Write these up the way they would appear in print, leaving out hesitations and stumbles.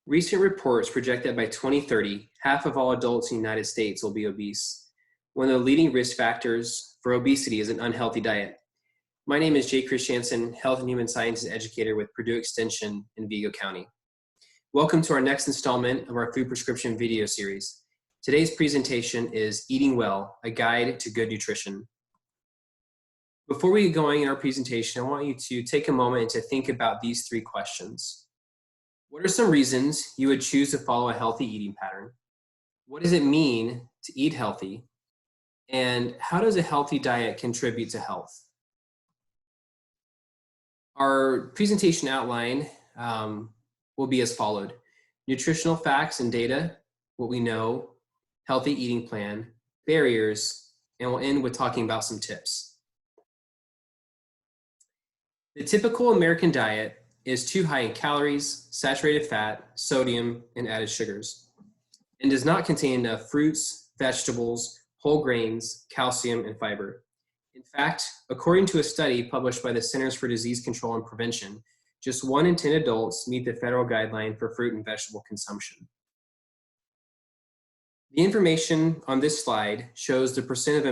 Recent reports project that by 2030, half of all adults in the United States will be obese. One of the leading risk factors for obesity is an unhealthy diet. My name is Jay Christiansen, Health and Human Sciences Educator with Purdue Extension in Vigo County. Welcome to our next installment of our food prescription video series. Today's presentation is Eating Well, a Guide to Good Nutrition. Before we get going in our presentation, I want you to take a moment to think about these three questions. What are some reasons you would choose to follow a healthy eating pattern? What does it mean to eat healthy? And how does a healthy diet contribute to health? Our presentation outline will be as followed: nutritional facts and data, what we know, healthy eating plan, barriers, and we'll end with talking about some tips. The typical American diet is too high in calories, saturated fat, sodium, and added sugars, and does not contain enough fruits, vegetables, whole grains, calcium, and fiber. In fact, according to a study published by the Centers for Disease Control and Prevention, just 1 in 10 adults meet the federal guideline for fruit and vegetable consumption. The information on this slide shows the percent of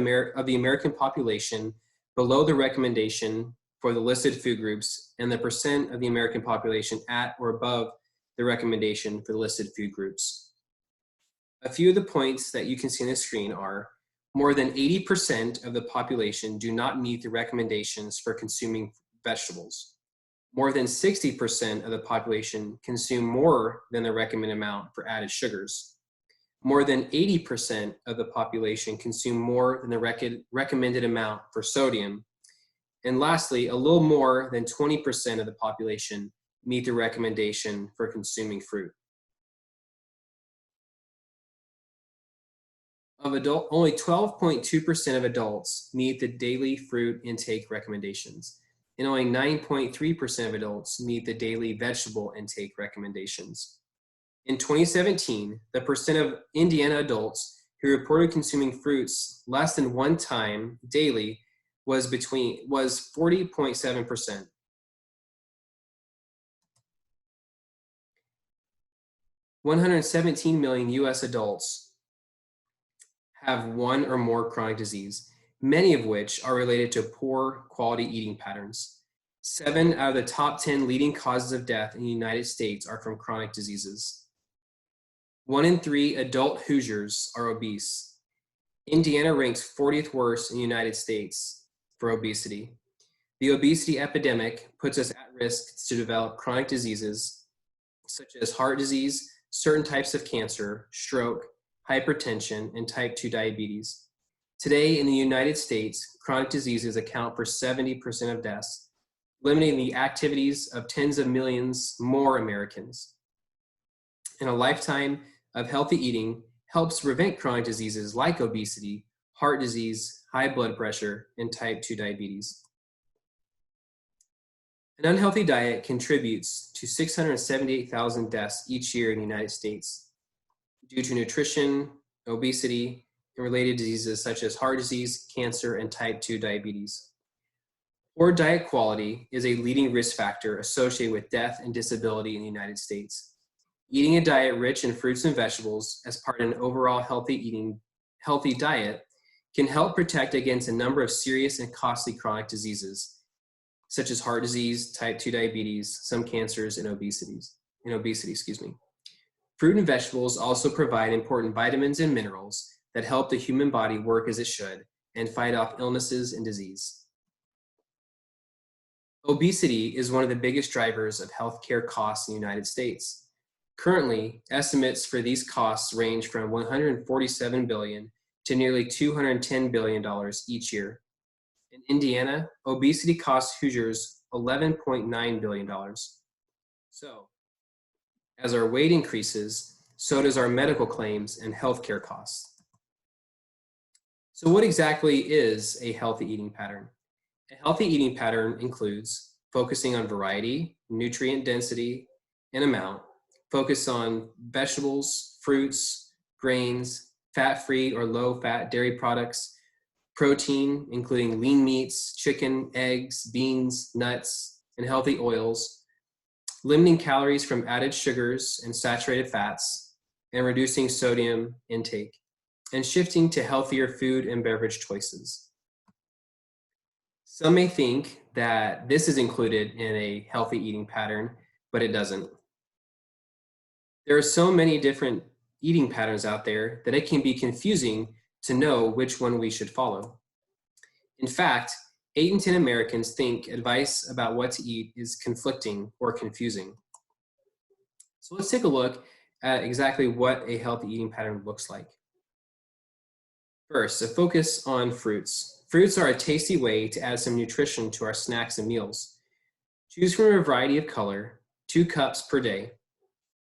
the American population below the recommendation for the listed food groups and the percent of the American population at or above the recommendation for the listed food groups. A few of the points that you can see on the screen are: more than 80% of the population do not meet the recommendations for consuming vegetables. More than 60% of the population consume more than the recommended amount for added sugars. More than 80% of the population consume more than the recommended amount for sodium. And lastly, a little more than 20% of the population meet the recommendation for consuming fruit. Only 12.2% of adults meet the daily fruit intake recommendations, and only 9.3% of adults meet the daily vegetable intake recommendations. In 2017, the percent of Indiana adults who reported consuming fruits less than 1 time daily was 40.7%. $117 million US adults have one or more chronic disease, many of which are related to poor quality eating patterns. 7 out of the top 10 leading causes of death in the United States are from chronic diseases. 1 in 3 adult Hoosiers are obese. Indiana ranks 40th worst in the United States for obesity. The obesity epidemic puts us at risk to develop chronic diseases such as heart disease, certain types of cancer, stroke, hypertension, and type 2 diabetes. Today in the United States, chronic diseases account for 70% of deaths, limiting the activities of tens of millions more Americans. And a lifetime of healthy eating helps prevent chronic diseases like obesity, heart disease, high blood pressure, and type 2 diabetes. An unhealthy diet contributes to 678,000 deaths each year in the United States due to nutrition, obesity, and related diseases such as heart disease, cancer, and type 2 diabetes. Poor diet quality is a leading risk factor associated with death and disability in the United States. Eating a diet rich in fruits and vegetables as part of an overall healthy diet can help protect against a number of serious and costly chronic diseases, such as heart disease, type 2 diabetes, some cancers, and obesity. Fruit and vegetables also provide important vitamins and minerals that help the human body work as it should and fight off illnesses and disease. Obesity is one of the biggest drivers of healthcare costs in the United States. Currently, estimates for these costs range from $147 billion to nearly $210 billion each year. In Indiana, obesity costs Hoosiers $11.9 billion. So, as our weight increases, so does our medical claims and healthcare costs. So what exactly is a healthy eating pattern? A healthy eating pattern includes focusing on variety, nutrient density, and amount, focus on vegetables, fruits, grains, fat-free or low-fat dairy products, protein, including lean meats, chicken, eggs, beans, nuts, and healthy oils, limiting calories from added sugars and saturated fats, and reducing sodium intake, and shifting to healthier food and beverage choices. Some may think that this is included in a healthy eating pattern, but it doesn't. There are so many different eating patterns out there that it can be confusing to know which one we should follow. In fact, 8 in 10 Americans think advice about what to eat is conflicting or confusing. So let's take a look at exactly what a healthy eating pattern looks like. First, a focus on fruits. Fruits are a tasty way to add some nutrition to our snacks and meals. Choose from a variety of color, 2 cups per day.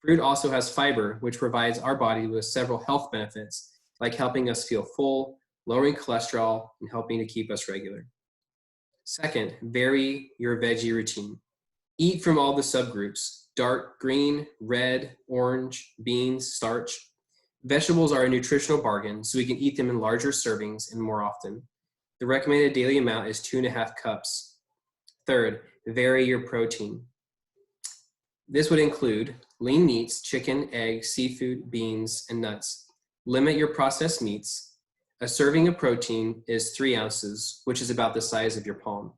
Fruit also has fiber, which provides our body with several health benefits, like helping us feel full, lowering cholesterol, and helping to keep us regular. Second, vary your veggie routine. Eat from all the subgroups: dark green, red, orange, beans, starch. Vegetables are a nutritional bargain, so we can eat them in larger servings and more often. The recommended daily amount is 2.5 cups. Third, vary your protein. This would include lean meats, chicken, eggs, seafood, beans, and nuts. Limit your processed meats. A serving of protein is 3 ounces, which is about the size of your palm.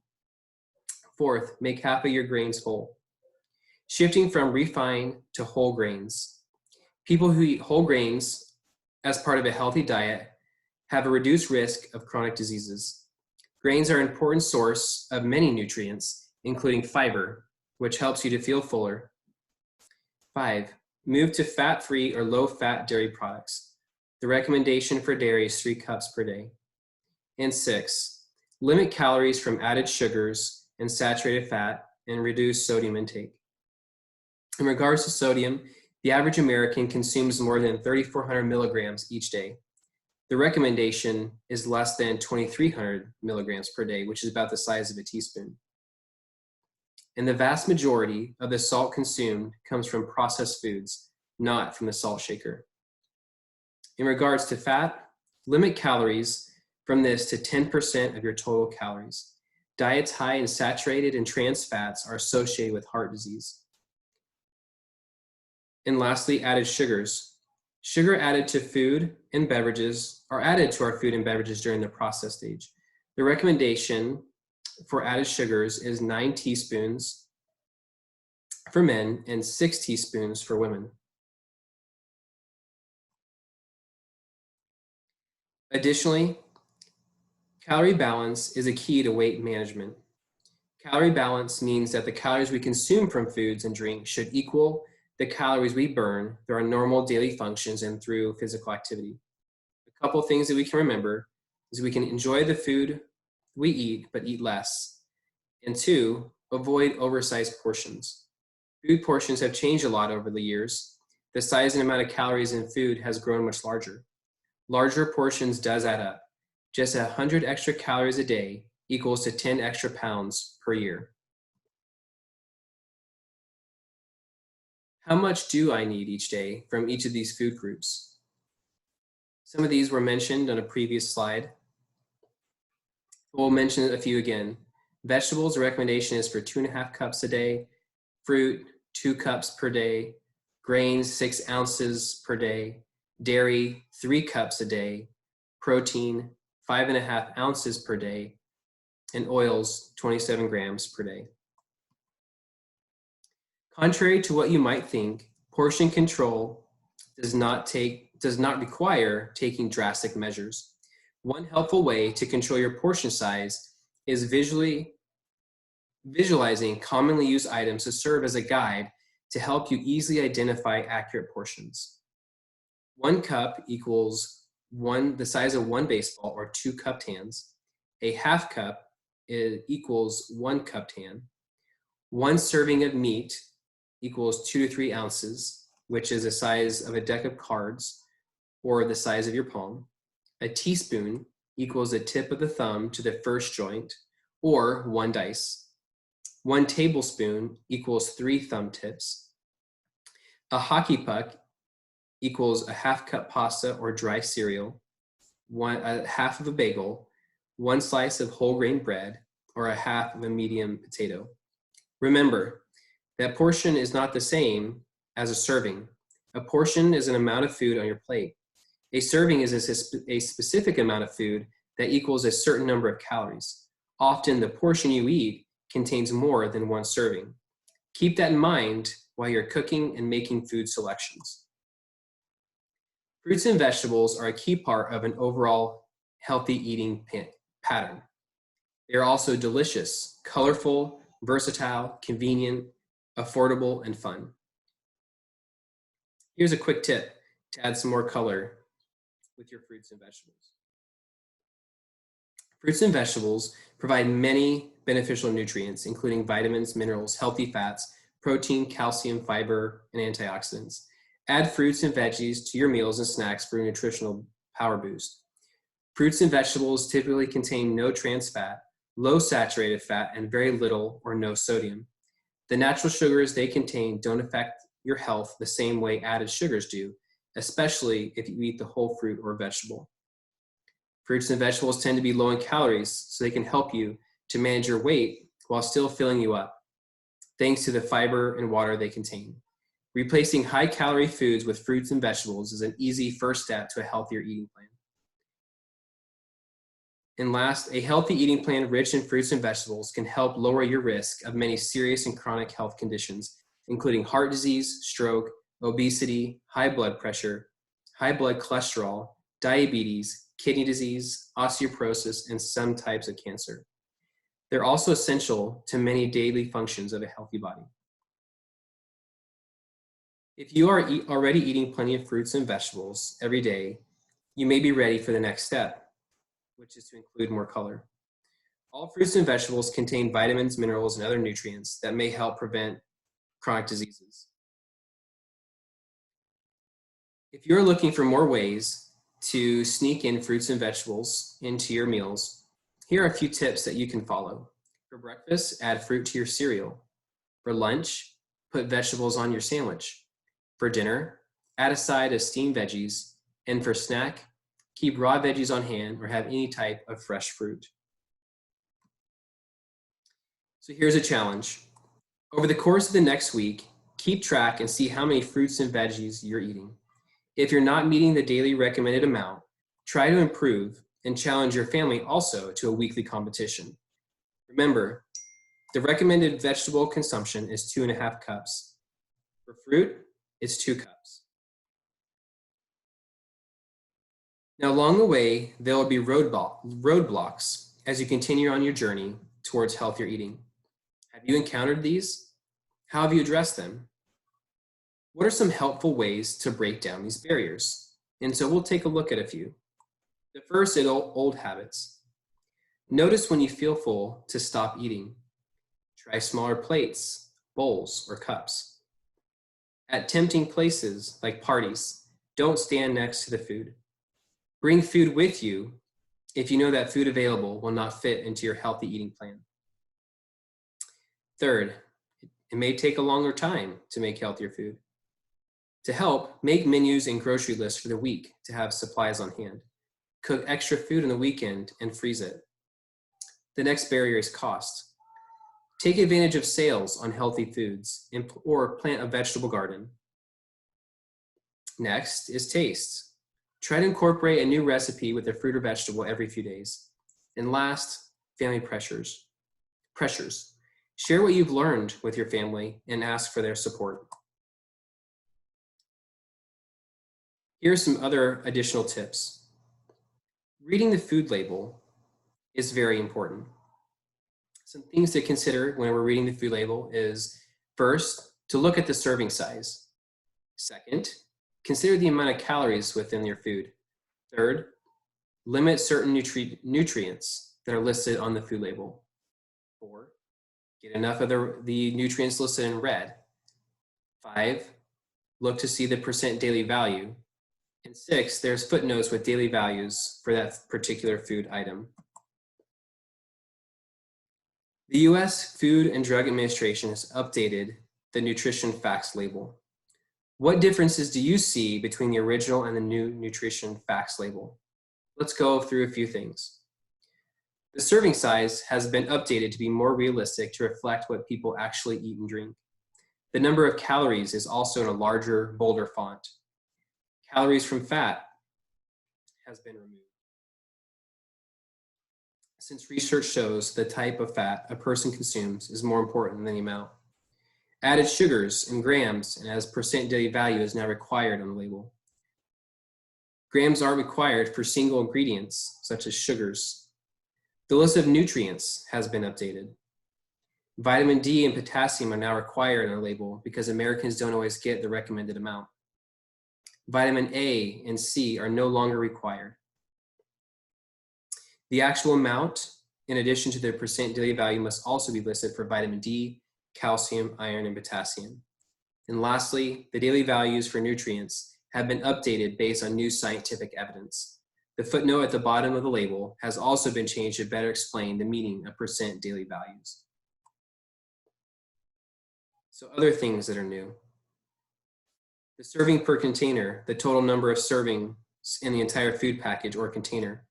Fourth, make half of your grains whole. Shifting from refined to whole grains. People who eat whole grains as part of a healthy diet have a reduced risk of chronic diseases. Grains are an important source of many nutrients, including fiber, which helps you to feel fuller. 5, move to fat-free or low-fat dairy products. The recommendation for dairy is 3 cups per day. And 6, limit calories from added sugars and saturated fat and reduce sodium intake. In regards to sodium, the average American consumes more than 3,400 milligrams each day. The recommendation is less than 2,300 milligrams per day, which is about the size of a teaspoon. And the vast majority of the salt consumed comes from processed foods, not from the salt shaker. In regards to fat, limit calories from this to 10% of your total calories. Diets high in saturated and trans fats are associated with heart disease. And lastly, added sugars. Sugar added to food and beverages are added to our food and beverages during the process stage. The recommendation for added sugars is 9 teaspoons for men and 6 teaspoons for women. Additionally, calorie balance is a key to weight management. Calorie balance means that the calories we consume from foods and drinks should equal the calories we burn through our normal daily functions and through physical activity. A couple things that we can remember is we can enjoy the food we eat, but eat less. And 2, avoid oversized portions. Food portions have changed a lot over the years. The size and amount of calories in food has grown much larger. Larger portions does add up. Just 100 extra calories a day equals to 10 extra pounds per year. How much do I need each day from each of these food groups? Some of these were mentioned on a previous slide. We'll mention a few again. Vegetables, the recommendation is for 2.5 cups a day. Fruit, 2 cups per day. Grains, 6 ounces per day. Dairy, 3 cups a day. Protein, 5.5 ounces per day. And oils, 27 grams per day. Contrary to what you might think, portion control does not require taking drastic measures. One helpful way to control your portion size is visualizing commonly used items to serve as a guide to help you easily identify accurate portions. 1 cup equals the size of 1 baseball or 2 cupped hands. A half cup equals 1 cupped hand. 1 serving of meat equals 2 to 3 ounces, which is the size of a deck of cards or the size of your palm. A teaspoon equals the tip of the thumb to the first joint, or 1 dice. 1 tablespoon equals 3 thumb tips. A hockey puck equals a half cup pasta or dry cereal, a half of a bagel, 1 slice of whole grain bread, or a half of a medium potato. Remember That portion is not the same as a serving. A portion is an amount of food on your plate. A serving is a specific amount of food that equals a certain number of calories. Often the portion you eat contains more than one serving. Keep that in mind while you're cooking and making food selections. Fruits and vegetables are a key part of an overall healthy eating pattern. They are also delicious, colorful, versatile, convenient, affordable, and fun. Here's a quick tip to add some more color with your fruits and vegetables. Fruits and vegetables provide many beneficial nutrients, including vitamins, minerals, healthy fats, protein, calcium, fiber, and antioxidants. Add fruits and veggies to your meals and snacks for a nutritional power boost. Fruits and vegetables typically contain no trans fat, low saturated fat, and very little or no sodium. The natural sugars they contain don't affect your health the same way added sugars do, especially if you eat the whole fruit or vegetable. Fruits and vegetables tend to be low in calories, so they can help you to manage your weight while still filling you up, thanks to the fiber and water they contain. Replacing high-calorie foods with fruits and vegetables is an easy first step to a healthier eating plan. And last, a healthy eating plan rich in fruits and vegetables can help lower your risk of many serious and chronic health conditions, including heart disease, stroke, obesity, high blood pressure, high blood cholesterol, diabetes, kidney disease, osteoporosis, and some types of cancer. They're also essential to many daily functions of a healthy body. If you are already eating plenty of fruits and vegetables every day, you may be ready for the next step, which is to include more color. All fruits and vegetables contain vitamins, minerals, and other nutrients that may help prevent chronic diseases. If you're looking for more ways to sneak in fruits and vegetables into your meals, here are a few tips that you can follow. For breakfast, add fruit to your cereal. For lunch, put vegetables on your sandwich. For dinner, add a side of steamed veggies. And for snack, keep raw veggies on hand or have any type of fresh fruit. So here's a challenge. Over the course of the next week, keep track and see how many fruits and veggies you're eating. If you're not meeting the daily recommended amount, try to improve and challenge your family also to a weekly competition. Remember, the recommended vegetable consumption is 2.5 cups. For fruit, it's 2 cups. Now, along the way, there will be roadblocks as you continue on your journey towards healthier eating. Have you encountered these? How have you addressed them? What are some helpful ways to break down these barriers? And so we'll take a look at a few. The first is old habits. Notice when you feel full to stop eating. Try smaller plates, bowls, or cups. At tempting places like parties, don't stand next to the food. Bring food with you if you know that food available will not fit into your healthy eating plan. Third, it may take a longer time to make healthier food. To help, make menus and grocery lists for the week to have supplies on hand. Cook extra food on the weekend and freeze it. The next barrier is cost. Take advantage of sales on healthy foods or plant a vegetable garden. Next is taste. Try to incorporate a new recipe with a fruit or vegetable every few days. And last, family pressures. Share what you've learned with your family and ask for their support. Here are some other additional tips. Reading the food label is very important. Some things to consider when we're reading the food label is, first, to look at the serving size. Second, consider the amount of calories within your food. Third, limit certain nutrients that are listed on the food label. 4, get enough of the nutrients listed in red. 5, look to see the % daily value. And 6, there's footnotes with daily values for that particular food item. The U.S. Food and Drug Administration has updated the nutrition facts label. What differences do you see between the original and the new nutrition facts label? Let's go through a few things. The serving size has been updated to be more realistic to reflect what people actually eat and drink. The number of calories is also in a larger, bolder font. Calories from fat has been removed. Since research shows the type of fat a person consumes is more important than the amount. Added sugars in grams and as percent daily value is now required on the label. Grams are required for single ingredients, such as sugars. The list of nutrients has been updated. Vitamin D and potassium are now required on the label because Americans don't always get the recommended amount. Vitamin A and C are no longer required. The actual amount, in addition to their percent daily value, must also be listed for vitamin D, calcium, iron, and potassium. And lastly, the daily values for nutrients have been updated based on new scientific evidence. The footnote at the bottom of the label has also been changed to better explain the meaning of percent daily values. So other things that are new. The serving per container, the total number of servings in the entire food package or container.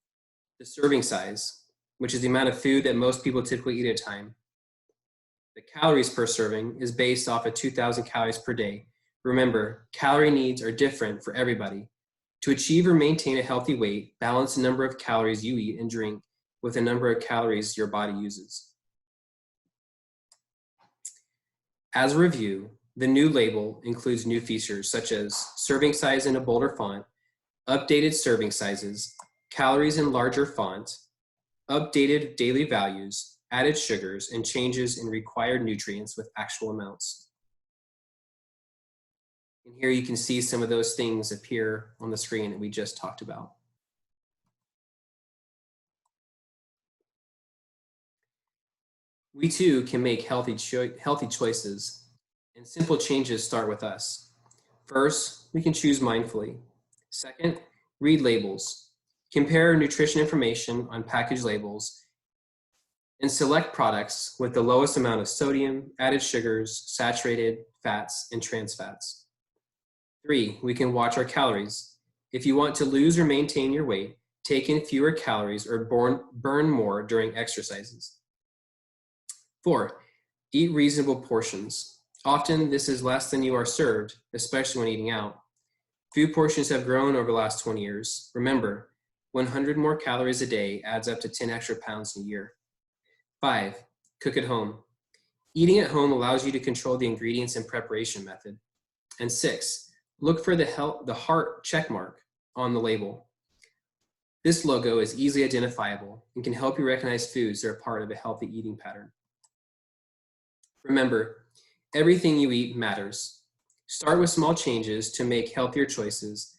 The serving size, which is the amount of food that most people typically eat at a time. The calories per serving is based off of 2,000 calories per day. Remember, calorie needs are different for everybody. To achieve or maintain a healthy weight, balance the number of calories you eat and drink with the number of calories your body uses. As a review, the new label includes new features such as serving size in a bolder font, updated serving sizes, calories in larger font, updated daily values, added sugars, and changes in required nutrients with actual amounts. And here you can see some of those things appear on the screen that we just talked about. We too can make healthy choices, and simple changes start with us. First, we can choose mindfully. Second, read labels. Compare nutrition information on package labels and select products with the lowest amount of sodium, added sugars, saturated fats, and trans fats. 3, we can watch our calories. If you want to lose or maintain your weight, take in fewer calories or burn more during exercises. 4, eat reasonable portions. Often this is less than you are served, especially when eating out. Food portions have grown over the last 20 years. Remember, 100 more calories a day adds up to 10 extra pounds in a year. 5, cook at home. Eating at home allows you to control the ingredients and preparation method. And 6, look for the heart check mark on the label. This logo is easily identifiable and can help you recognize foods that are part of a healthy eating pattern. Remember, everything you eat matters. Start with small changes to make healthier choices.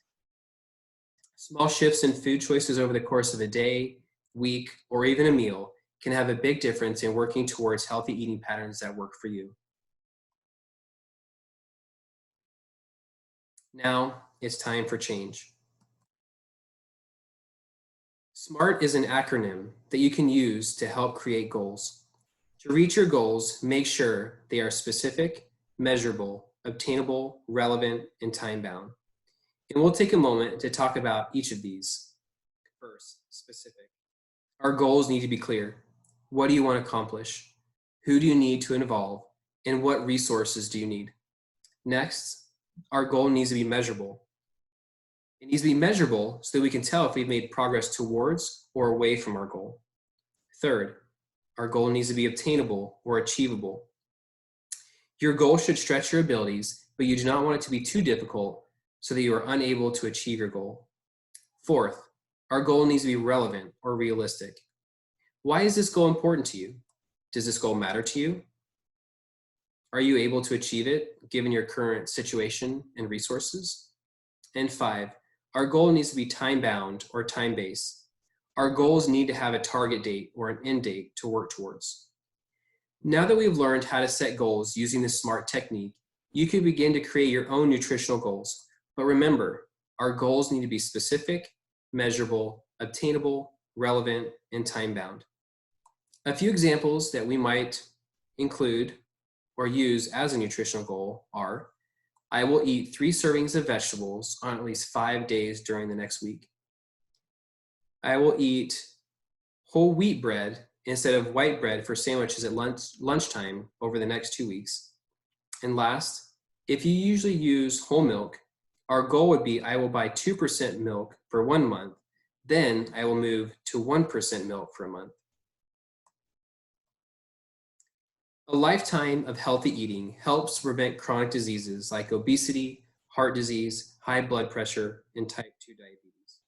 Small shifts in food choices over the course of a day, week, or even a meal can have a big difference in working towards healthy eating patterns that work for you. Now it's time for change. SMART is an acronym that you can use to help create goals. To reach your goals, make sure they are specific, measurable, obtainable, relevant, and time-bound. And we'll take a moment to talk about each of these. First, specific. Our goals need to be clear. What do you want to accomplish? Who do you need to involve? And what resources do you need? Next, our goal needs to be measurable. It needs to be measurable so that we can tell if we've made progress towards or away from our goal. Third, our goal needs to be obtainable or achievable. Your goal should stretch your abilities, but you do not want it to be too difficult so that you are unable to achieve your goal. Fourth, our goal needs to be relevant or realistic. Why is this goal important to you? Does this goal matter to you? Are you able to achieve it given your current situation and resources? And 5, our goal needs to be time-bound or time-based. Our goals need to have a target date or an end date to work towards. Now that we've learned how to set goals using the SMART technique, you can begin to create your own nutritional goals. But remember, our goals need to be specific, measurable, obtainable, relevant, and time-bound. A few examples that we might include or use as a nutritional goal are, I will eat 3 servings of vegetables on at least 5 days during the next week. I will eat whole wheat bread instead of white bread for sandwiches at lunchtime over the next 2 weeks. And last, if you usually use whole milk, our goal would be I will buy 2% milk for 1 month, then I will move to 1% milk for a month. A lifetime of healthy eating helps to prevent chronic diseases like obesity, heart disease, high blood pressure, and type 2 diabetes.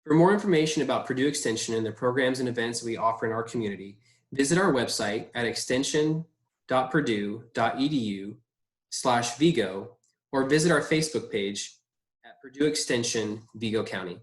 For more information about Purdue Extension and the programs and events we offer in our community, visit our website at extension.purdue.edu/Vigo or visit our Facebook page at Purdue Extension, Vigo County.